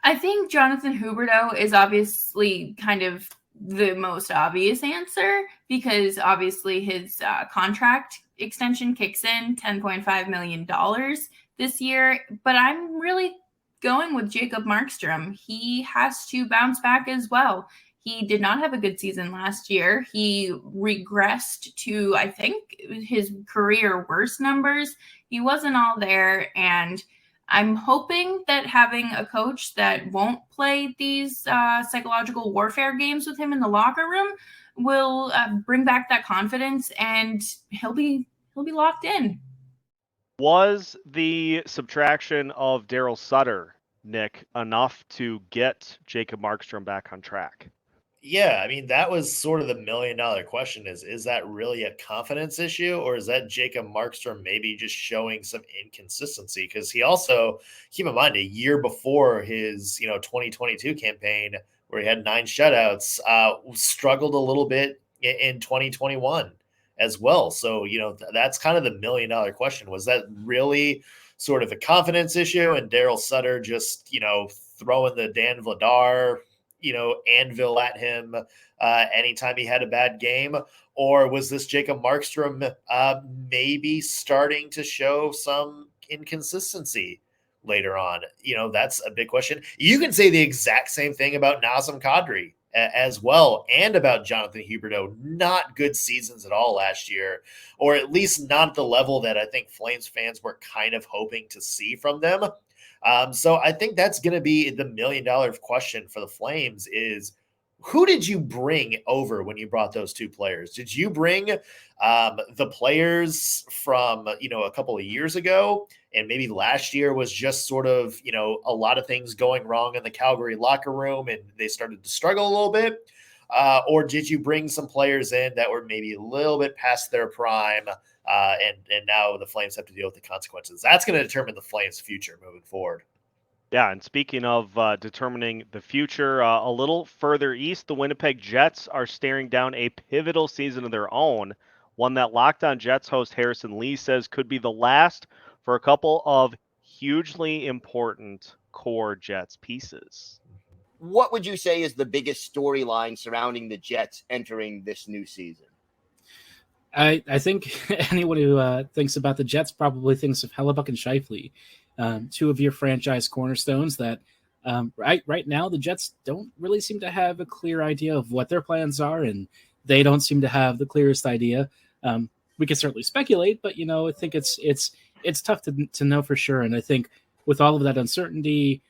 I think Jonathan Huberdeau is obviously kind of the most obvious answer, because obviously his contract extension kicks in $10.5 million this year. But I'm really going with Jacob Markstrom. He has to bounce back as well. He did not have a good season last year. He regressed to, I think, his career worst numbers. He wasn't all there, and I'm hoping that having a coach that won't play these psychological warfare games with him in the locker room will bring back that confidence, and he'll be locked in. Was the subtraction of Daryl Sutter, Nick, enough to get Jacob Markstrom back on track? Yeah, I mean, that was sort of the $1 million question is that really a confidence issue, or is that Jacob Markstrom maybe just showing some inconsistency? Because he also, keep in mind, a year before his 2022 campaign where he had 9 shutouts, struggled a little bit in 2021 as well. So, that's kind of the $1 million question. Was that really sort of a confidence issue, and Daryl Sutter just, throwing the Dan Vladar anvil at him anytime he had a bad game? Or was this Jacob Markstrom maybe starting to show some inconsistency later on? That's a big question. You can say the exact same thing about Nazem Kadri as well, and about Jonathan Huberdeau. Not good seasons at all last year, or at least not at the level that I think Flames fans were kind of hoping to see from them. So I think that's going to be the $1 million question for the Flames is, who did you bring over when you brought those two players? Did you bring the players from, a couple of years ago, and maybe last year was just sort of, a lot of things going wrong in the Calgary locker room and they started to struggle a little bit? Or did you bring some players in that were maybe a little bit past their prime and now the Flames have to deal with the consequences? That's going to determine the Flames' future moving forward. Yeah, and speaking of determining the future, a little further east, the Winnipeg Jets are staring down a pivotal season of their own, one that Locked On Jets host Harrison Lee says could be the last for a couple of hugely important core Jets pieces. What would you say is the biggest storyline surrounding the Jets entering this new season? I think anyone who thinks about the Jets probably thinks of Hellebuyck and Scheifele. Two of your franchise cornerstones that right now the Jets don't really seem to have a clear idea of what their plans are, and they don't seem to have the clearest idea. We can certainly speculate, but I think it's tough to know for sure. And I think with all of that uncertainty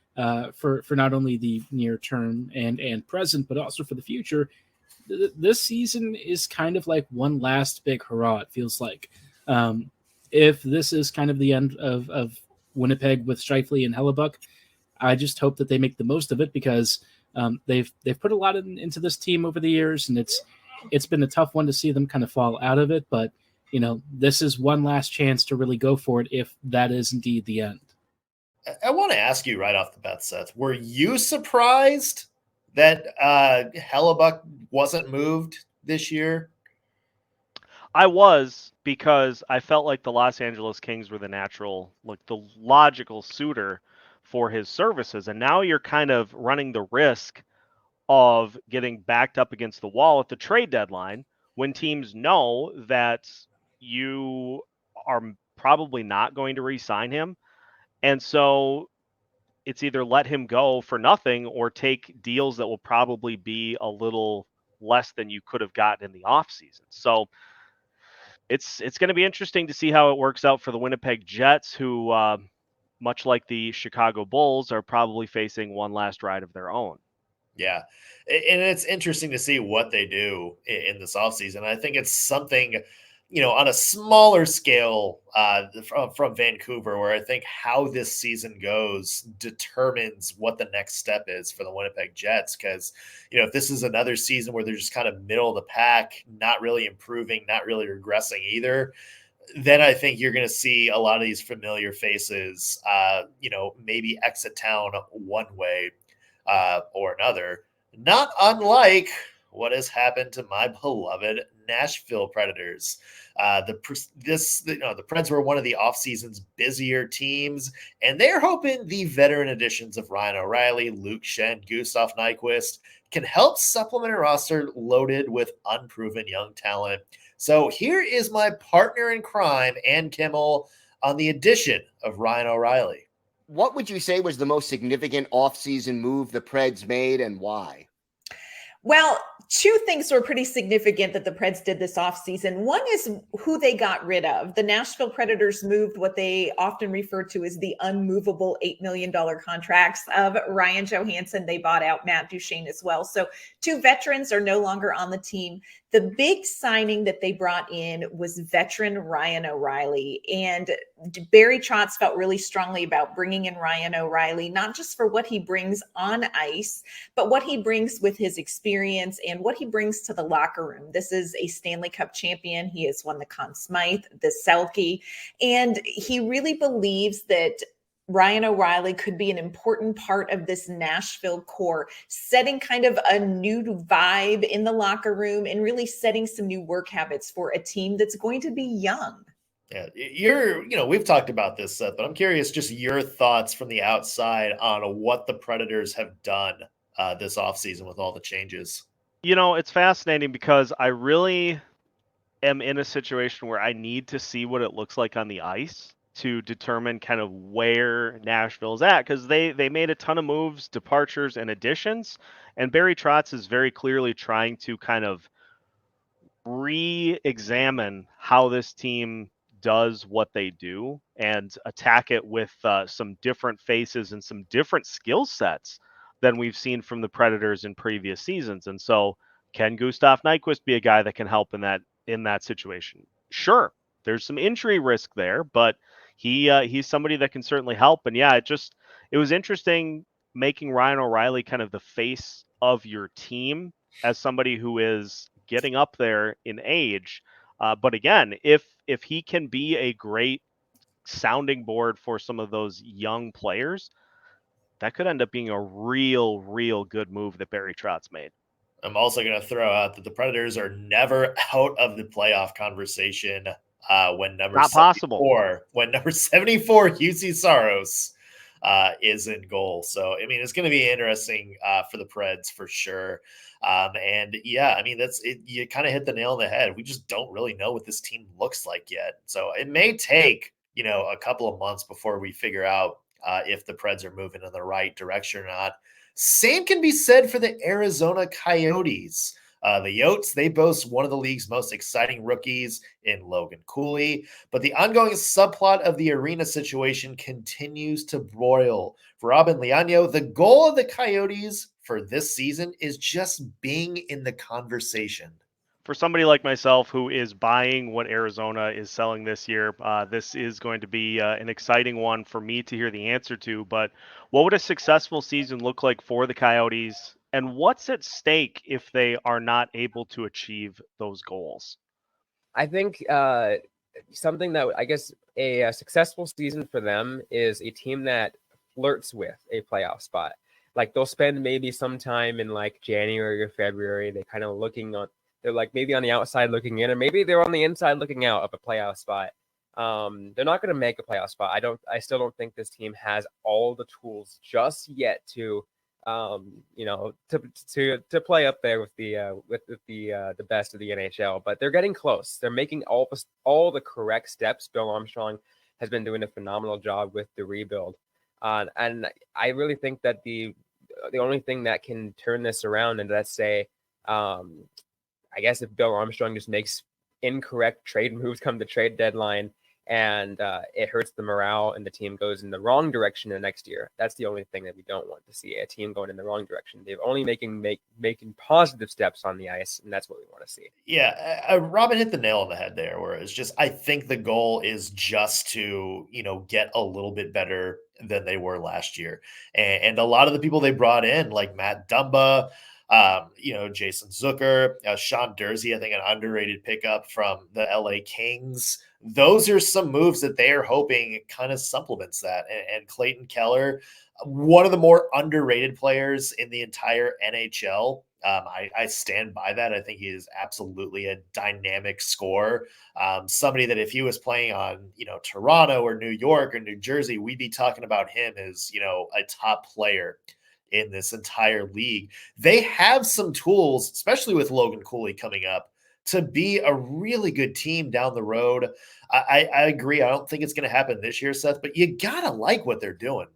for not only the near term and present, but also for the future, this season is kind of like one last big hurrah. It feels like if this is kind of the end of Winnipeg with Scheifele and Hellebuyck, I just hope that they make the most of it, because they've put a lot into this team over the years, and it's been a tough one to see them kind of fall out of it. But this is one last chance to really go for it if that is indeed the end. I want to ask you right off the bat, Seth, were you surprised that Hellebuyck wasn't moved this year? I was, because I felt like the Los Angeles Kings were the logical suitor for his services. And now you're kind of running the risk of getting backed up against the wall at the trade deadline when teams know that you are probably not going to re-sign him. And so it's either let him go for nothing or take deals that will probably be a little less than you could have gotten in the offseason. So it's going to be interesting to see how it works out for the Winnipeg Jets, who, much like the Chicago Bulls, are probably facing one last ride of their own. Yeah. And it's interesting to see what they do in this offseason. I think it's something, on a smaller scale from Vancouver, where I think how this season goes determines what the next step is for the Winnipeg Jets. Because, if this is another season where they're just kind of middle of the pack, not really improving, not really regressing either, then I think you're going to see a lot of these familiar faces, maybe exit town one way or another, not unlike what has happened to my beloved Nashville Predators. The Preds were one of the offseason's busier teams, and they're hoping the veteran additions of Ryan O'Reilly, Luke Schenn, Gustav Nyquist can help supplement a roster loaded with unproven young talent. So here is my partner in crime, Ann Kimmel, on the addition of Ryan O'Reilly. What would you say was the most significant offseason move the Preds made, and why? Well, two things were pretty significant that the Preds did this offseason. One is who they got rid of. The Nashville Predators moved what they often refer to as the unmovable $8 million contracts of Ryan Johansson. They bought out Matt Duchene as well. So two veterans are no longer on the team. The big signing that they brought in was veteran Ryan O'Reilly. And Barry Trotz felt really strongly about bringing in Ryan O'Reilly, not just for what he brings on ice, but what he brings with his experience and what he brings to the locker room. This is a Stanley Cup champion. He has won the Conn Smythe, the Selke, and he really believes that Ryan O'Reilly could be an important part of this Nashville core, setting kind of a new vibe in the locker room and really setting some new work habits for a team that's going to be young. Yeah, we've talked about this, Seth, but I'm curious just your thoughts from the outside on what the Predators have done this offseason with all the changes. It's fascinating because I really am in a situation where I need to see what it looks like on the ice to determine kind of where Nashville's at, because they made a ton of moves, departures, and additions, and Barry Trotz is very clearly trying to kind of re-examine how this team does what they do and attack it with some different faces and some different skill sets than we've seen from the Predators in previous seasons. And so, can Gustav Nyquist be a guy that can help in that situation? Sure, there's some injury risk there, but he's somebody that can certainly help. And yeah, it was interesting making Ryan O'Reilly kind of the face of your team as somebody who is getting up there in age. But again, if he can be a great sounding board for some of those young players, that could end up being a real good move that Barry Trotz made. I'm also going to throw out that the Predators are never out of the playoff conversation when number 74 UC Saros is in goal. So, I mean, it's going to be interesting for the Preds for sure. And yeah, I mean, that's it. You kind of hit the nail on the head. We just don't really know what this team looks like yet. So it may take, a couple of months before we figure out if the Preds are moving in the right direction or not. Same can be said for the Arizona Coyotes. The Yotes, they boast one of the league's most exciting rookies in Logan Cooley, but the ongoing subplot of the arena situation continues to broil. For Robin Leano, the goal of the Coyotes for this season is just being in the conversation. For somebody like myself who is buying what Arizona is selling this year, this is going to be an exciting one for me to hear the answer to. But what would a successful season look like for the Coyotes? And what's at stake if they are not able to achieve those goals? I think something that I guess a successful season for them is a team that flirts with a playoff spot. Like they'll spend maybe some time in like January or February. They kind of they're like maybe on the outside looking in, or maybe they're on the inside looking out of a playoff spot. They're not going to make a playoff spot. I still don't think this team has all the tools just yet to play up there with the best of the NHL, but they're getting close. They're making all the correct steps. Bill Armstrong has been doing a phenomenal job with the rebuild, and I really think that the only thing that can turn this around, and let's say, I guess if Bill Armstrong just makes incorrect trade moves come the trade deadline, and it hurts the morale and the team goes in the wrong direction the next year. That's the only thing that we don't want to see, a team going in the wrong direction. They're only making positive steps on the ice, and that's what we want to see. Yeah, Robin hit the nail on the head there, where it's just, I think the goal is just to, get a little bit better than they were last year. And a lot of the people they brought in, like Matt Dumba, Jason Zucker, Sean Dursey, I think an underrated pickup from the LA Kings. Those are some moves that they are hoping kind of supplements that. And Clayton Keller, one of the more underrated players in the entire NHL. I stand by that. I think he is absolutely a dynamic scorer. Somebody that if he was playing on, Toronto or New York or New Jersey, we'd be talking about him as, a top player in this entire league. They have some tools, especially with Logan Cooley coming up, to be a really good team down the road. I agree. I don't think it's going to happen this year, Seth, but you got to like what they're doing.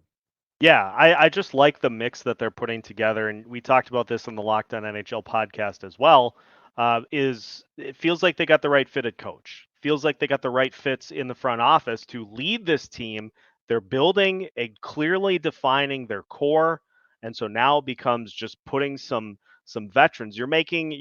Yeah, I just like the mix that they're putting together. And we talked about this on the Locked On NHL podcast as well. It feels like they got the right fitted coach. Feels like they got the right fits in the front office to lead this team. They're building clearly defining their core. And so now it becomes just putting some veterans. You're making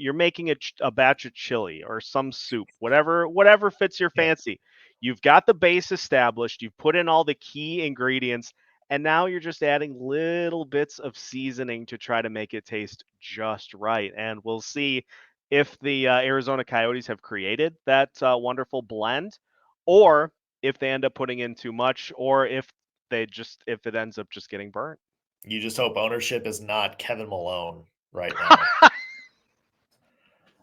a batch of chili or some soup, whatever fits your fancy. You've got the base established. You've put in all the key ingredients, and now you're just adding little bits of seasoning to try to make it taste just right. And we'll see if the Arizona Coyotes have created that wonderful blend, or if they end up putting in too much, or if it ends up just getting burnt. You just hope ownership is not Kevin Malone right now.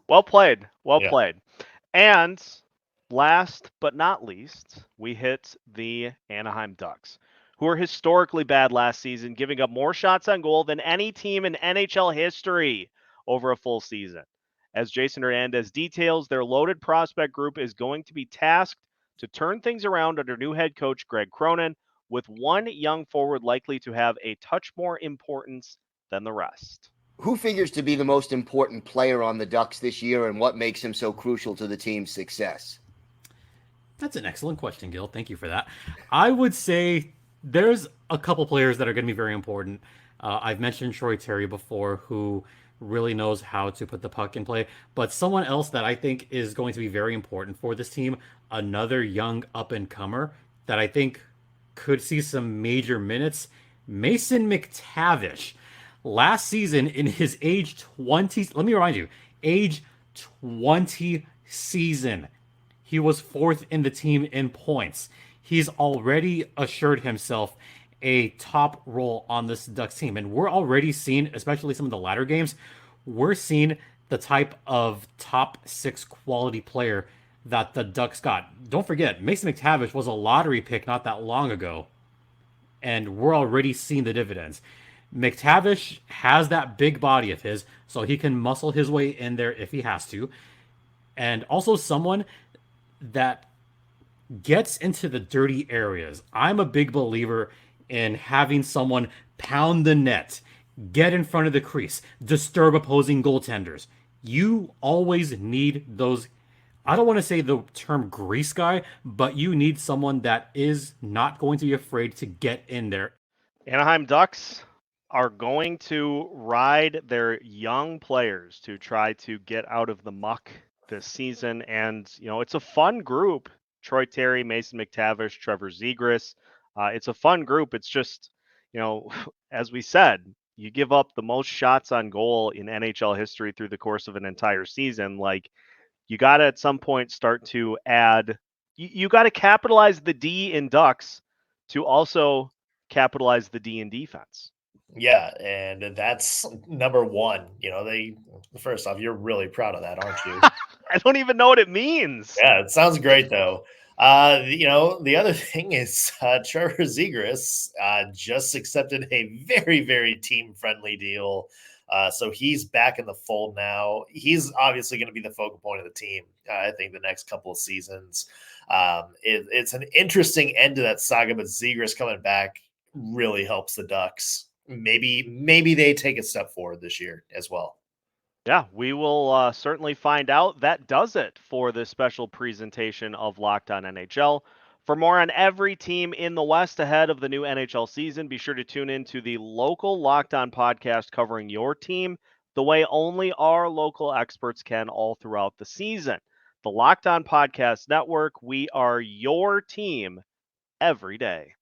Well played. Played. And last but not least, we hit the Anaheim Ducks, who were historically bad last season, giving up more shots on goal than any team in NHL history over a full season. As Jason Hernandez details, their loaded prospect group is going to be tasked to turn things around under new head coach Greg Cronin, with one young forward likely to have a touch more importance than the rest. Who figures to be the most important player on the Ducks this year, and what makes him so crucial to the team's success? That's an excellent question, Gil. Thank you for that. I would say there's a couple players that are going to be very important. I've mentioned Troy Terry before, who really knows how to put the puck in play. But someone else that I think is going to be very important for this team, another young up-and-comer that I think could see some major minutes, Mason McTavish. Last season, in his age 20, let me remind you, age 20 season, he was 4th in the team in points. He's already assured himself a top role on this Ducks team. And we're already seeing, especially some of the latter games, we're seeing the type of top 6 quality player that the Ducks got. Don't forget, Mason McTavish was a lottery pick not that long ago. And we're already seeing the dividends. McTavish has that big body of his, so he can muscle his way in there if he has to. And also someone that gets into the dirty areas. I'm a big believer in having someone pound the net, get in front of the crease, disturb opposing goaltenders. You always need those, I don't want to say the term grease guy, but you need someone that is not going to be afraid to get in there. Anaheim Ducks are going to ride their young players to try to get out of the muck this season. And, you know, it's a fun group. Troy Terry, Mason McTavish, Trevor Zegras. It's a fun group. It's just, you know, as we said, you give up the most shots on goal in NHL history through the course of an entire season. Like, you got to at some point start to add, you got to capitalize the D in Ducks to also capitalize the D in defense. Yeah, and that's number one. You know, first off, you're really proud of that, aren't you? I don't even know what it means. Yeah, it sounds great though. You know, the other thing is Trevor Zegras just accepted a very, very team-friendly deal. So he's back in the fold now. He's obviously going to be the focal point of the team, I think, the next couple of seasons. It's an interesting end to that saga, but Zegras coming back really helps the Ducks. Maybe they take a step forward this year as well. Yeah, we will certainly find out. That does it for this special presentation of Locked On NHL. For more on every team in the West ahead of the new NHL season, be sure to tune in to the local Locked On podcast covering your team the way only our local experts can all throughout the season. The Locked On Podcast Network, we are your team every day.